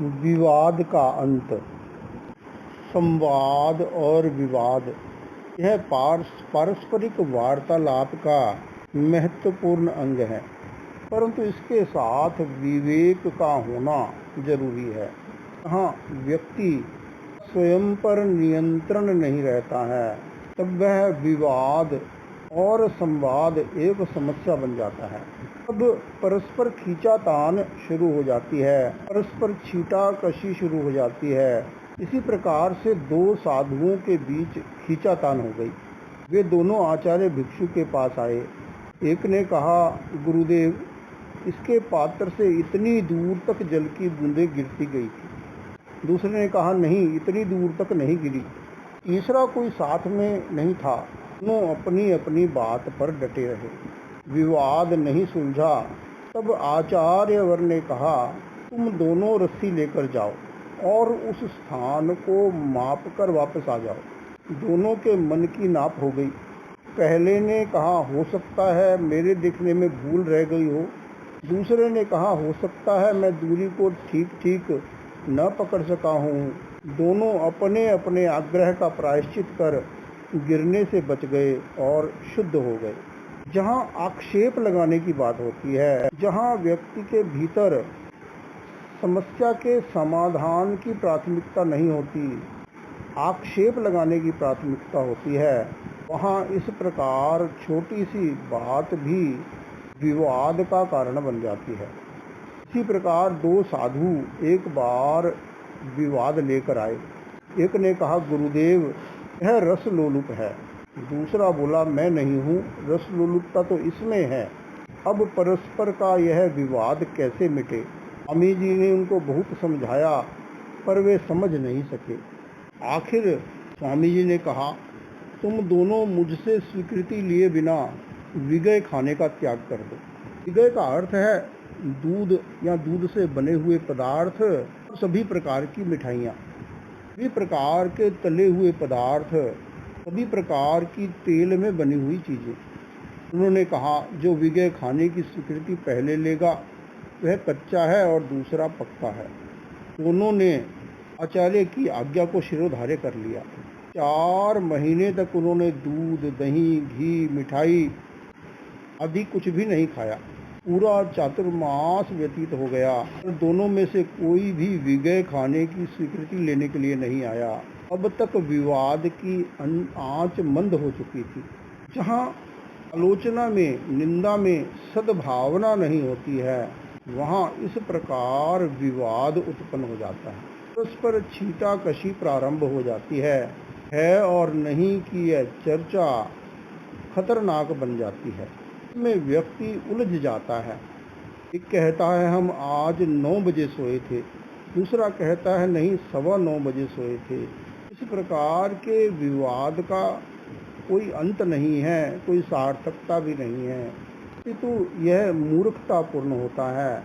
विवाद का अंत। संवाद और विवाद यह पारस्परिक वार्तालाप का महत्वपूर्ण अंग है, परंतु इसके साथ विवेक का होना जरूरी है। जहाँ व्यक्ति स्वयं पर नियंत्रण नहीं रहता है, तब वह विवाद और संवाद एक समस्या बन जाता है। अब परस्पर खींचातान शुरू हो जाती है, परस्पर छींटाकशी शुरू हो जाती है। इसी प्रकार से दो साधुओं के बीच खींचातान हो गई। वे दोनों आचार्य भिक्षु के पास आए। एक ने कहा, गुरुदेव, इसके पात्र से इतनी दूर तक जल की बूंदें गिरती गई थी। दूसरे ने कहा, नहीं, इतनी दूर तक नहीं गिरी। तीसरा कोई साथ में नहीं था। दोनों अपनी अपनी बात पर डटे रहे। विवाद नहीं सुलझा। तब आचार्यवर ने कहा, तुम दोनों रस्सी लेकर जाओ और उस स्थान को माप कर वापस आ जाओ। दोनों के मन की नाप हो गई। पहले ने कहा, हो सकता है मेरे देखने में भूल रह गई हो। दूसरे ने कहा, हो सकता है मैं दूरी को ठीक ठीक न पकड़ सका हूँ। दोनों अपने अपने आग्रह का प्रायश्चित कर गिरने से बच गए और शुद्ध हो गए। जहाँ आक्षेप लगाने की बात होती है, जहाँ व्यक्ति के भीतर समस्या के समाधान की प्राथमिकता नहीं होती, आक्षेप लगाने की प्राथमिकता होती है, वहाँ इस प्रकार छोटी सी बात भी विवाद का कारण बन जाती है। इसी प्रकार दो साधु एक बार विवाद लेकर आए। एक ने कहा, गुरुदेव, यह रस लोलुप है। दूसरा बोला, मैं नहीं हूँ, रस लोलुपता तो इसमें है। अब परस्पर का यह विवाद कैसे मिटे? स्वामी जी ने उनको बहुत समझाया, पर वे समझ नहीं सके। आखिर स्वामी जी ने कहा, तुम दोनों मुझसे स्वीकृति लिए बिना विगय खाने का त्याग कर दो। विगय का अर्थ है दूध या दूध से बने हुए पदार्थ, सभी प्रकार की मिठाइयाँ, सभी प्रकार के तले हुए पदार्थ, सभी प्रकार की तेल में बनी हुई चीज़ें। उन्होंने कहा, जो विगय खाने की स्वीकृति पहले लेगा वह कच्चा है और दूसरा पक्का है। दोनों ने आचार्य की आज्ञा को शिरोधार्य कर लिया। 4 महीने तक उन्होंने दूध, दही, घी, मिठाई आदि कुछ भी नहीं खाया। पूरा चातुर्मास व्यतीत हो गया और दोनों में से कोई भी विगय खाने की स्वीकृति लेने के लिए नहीं आया। अब तक विवाद की आंच मंद हो चुकी थी। जहाँ आलोचना में, निंदा में सद्भावना नहीं होती है, वहाँ इस प्रकार विवाद उत्पन्न हो जाता है। परस्पर छींटाकशी प्रारंभ हो जाती है और नहीं की यह चर्चा खतरनाक बन जाती है। इसमें व्यक्ति उलझ जाता है। एक कहता है, हम आज 9 बजे सोए थे। दूसरा कहता है, नहीं, 9:15 बजे सोए थे। इस प्रकार के विवाद का कोई अंत नहीं है, कोई सार्थकता भी नहीं है, किंतु यह मूर्खतापूर्ण होता है।